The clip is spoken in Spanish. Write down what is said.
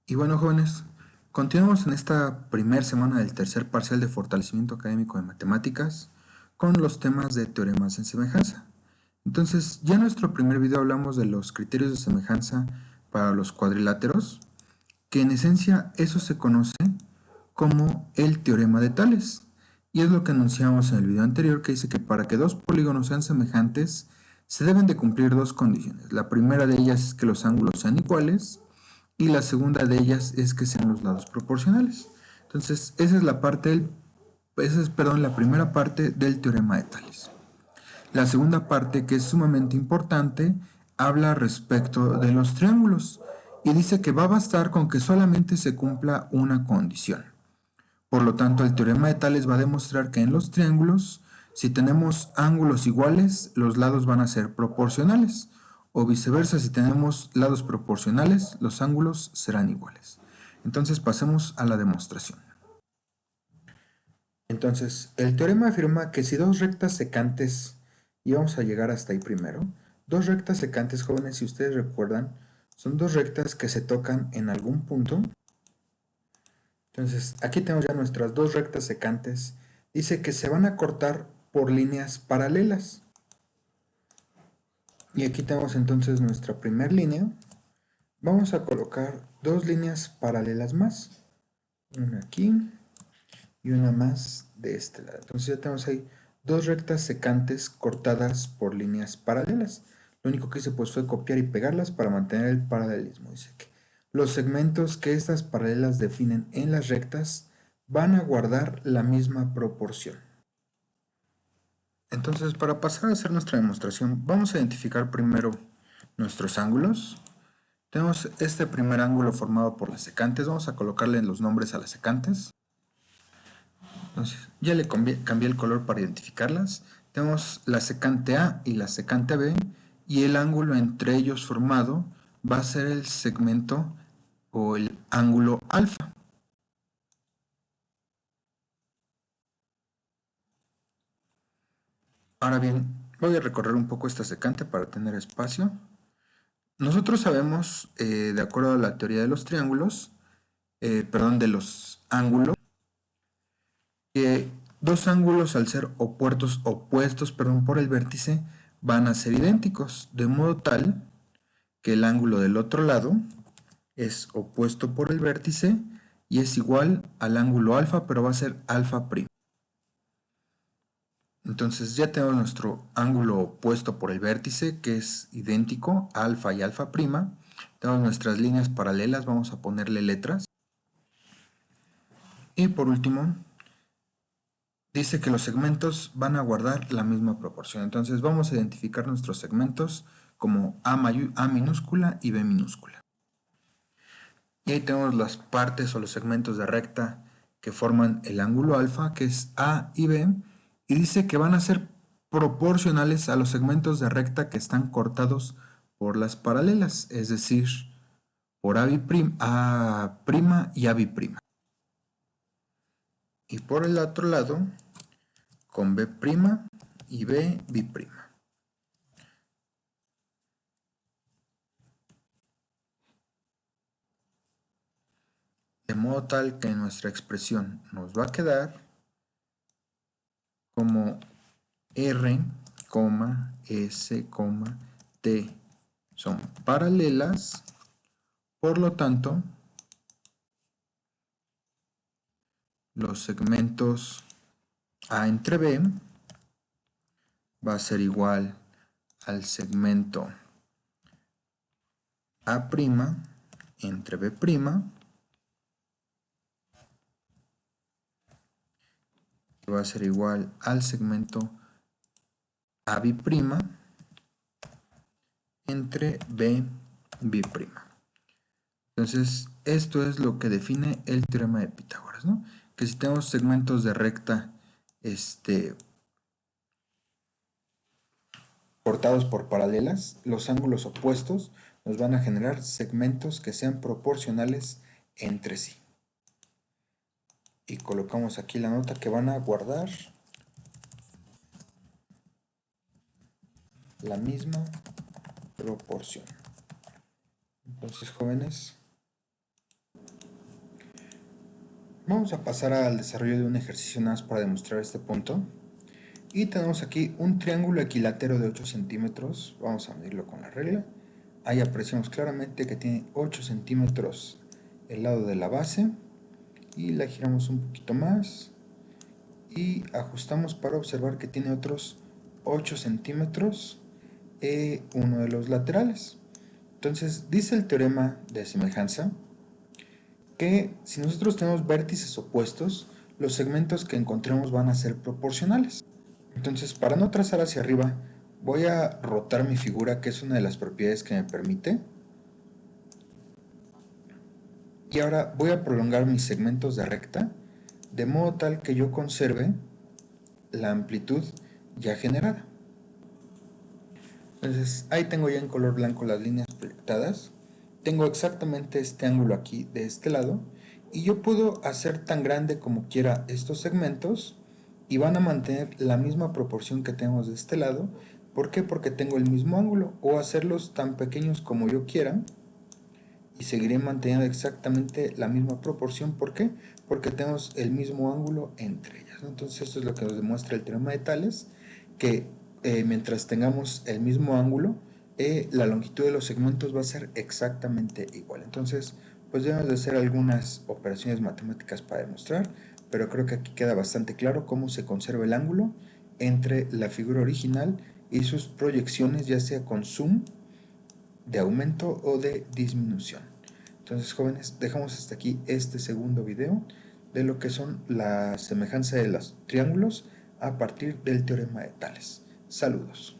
Y bueno, jóvenes, continuamos en esta primera semana del tercer parcial de fortalecimiento académico de matemáticas con los temas de teoremas en semejanza. Entonces, ya en nuestro primer video hablamos de los criterios de semejanza para los cuadriláteros, que en esencia eso se conoce como el teorema de Tales. Y es lo que anunciamos en el video anterior, que dice que para que dos polígonos sean semejantes, se deben de cumplir dos condiciones. La primera de ellas es que los ángulos sean iguales, y la segunda de ellas es que sean los lados proporcionales. Entonces, esa es la primera parte del teorema de Tales. La segunda parte, que es sumamente importante, habla respecto de los triángulos y dice que va a bastar con que solamente se cumpla una condición. Por lo tanto, el teorema de Tales va a demostrar que en los triángulos, si tenemos ángulos iguales, los lados van a ser proporcionales. O viceversa, si tenemos lados proporcionales, los ángulos serán iguales. Entonces pasemos a la demostración. Entonces, el teorema afirma que si dos rectas secantes, y vamos a llegar hasta ahí primero, dos rectas secantes, jóvenes, si ustedes recuerdan, son dos rectas que se tocan en algún punto. Entonces, aquí tenemos ya nuestras dos rectas secantes. Dice que se van a cortar por líneas paralelas. Y aquí tenemos entonces nuestra primera línea. Vamos a colocar dos líneas paralelas más. Una aquí y una más de este lado. Entonces ya tenemos ahí dos rectas secantes cortadas por líneas paralelas. Lo único que hice pues fue copiar y pegarlas para mantener el paralelismo. Dice que los segmentos que estas paralelas definen en las rectas van a guardar la misma proporción. Entonces, para pasar a hacer nuestra demostración, vamos a identificar primero nuestros ángulos. Tenemos este primer ángulo formado por las secantes. Vamos a colocarle los nombres a las secantes. Entonces, ya le cambié el color para identificarlas. Tenemos la secante A y la secante B, y el ángulo entre ellos formado va a ser el segmento o el ángulo alfa. Ahora bien, voy a recorrer un poco esta secante para tener espacio. Nosotros sabemos, de acuerdo a la teoría de los triángulos, de los ángulos, que dos ángulos al ser opuestos por el vértice van a ser idénticos, de modo tal que el ángulo del otro lado es opuesto por el vértice y es igual al ángulo alfa, pero va a ser alfa primo. Entonces ya tenemos nuestro ángulo opuesto por el vértice, que es idéntico a alfa y alfa prima. Tenemos nuestras líneas paralelas, vamos a ponerle letras. Y por último, dice que los segmentos van a guardar la misma proporción. Entonces vamos a identificar nuestros segmentos como A minúscula y B minúscula. Y ahí tenemos las partes o los segmentos de recta que forman el ángulo alfa, que es A y B, y dice que van a ser proporcionales a los segmentos de recta que están cortados por las paralelas, es decir, por A' y AB'. Y por el otro lado, con B' y B'. De modo tal que nuestra expresión nos va a quedar como R, S, T son paralelas, por lo tanto, los segmentos A entre B va a ser igual al segmento A' entre B', que va a ser igual al segmento AB' entre B'. Entonces, esto es lo que define el teorema de Pitágoras, ¿no? Que si tenemos segmentos de recta cortados por paralelas, los ángulos opuestos nos van a generar segmentos que sean proporcionales entre sí. Y colocamos aquí la nota que van a guardar la misma proporción. Entonces, jóvenes, Vamos a pasar al desarrollo de un ejercicio más para demostrar este punto. Y tenemos aquí un triángulo equilátero de 8 centímetros. Vamos a medirlo con la regla. Ahí apreciamos claramente que tiene 8 centímetros el lado de la base. Y la giramos un poquito más. Y ajustamos para observar que tiene otros 8 centímetros uno de los laterales. Entonces dice el teorema de semejanza que si nosotros tenemos vértices opuestos, los segmentos que encontremos van a ser proporcionales. Entonces, para no trazar hacia arriba, voy a rotar mi figura, que es una de las propiedades que me permite. Y ahora voy a prolongar mis segmentos de recta, de modo tal que yo conserve la amplitud ya generada. Entonces, ahí tengo ya en color blanco las líneas proyectadas. Tengo exactamente este ángulo aquí de este lado. Y yo puedo hacer tan grande como quiera estos segmentos y van a mantener la misma proporción que tenemos de este lado. ¿Por qué? Porque tengo el mismo ángulo, o hacerlos tan pequeños como yo quiera y seguiré manteniendo exactamente la misma proporción. ¿Por qué? Porque tenemos el mismo ángulo entre ellas, ¿no? Entonces esto es lo que nos demuestra el teorema de Tales, que mientras tengamos el mismo ángulo, la longitud de los segmentos va a ser exactamente igual. Entonces, pues debemos de hacer algunas operaciones matemáticas para demostrar, pero creo que aquí queda bastante claro cómo se conserva el ángulo entre la figura original y sus proyecciones, ya sea con zoom, de aumento o de disminución. Entonces, jóvenes, dejamos hasta aquí este segundo video de lo que son la semejanza de los triángulos a partir del teorema de Tales. Saludos.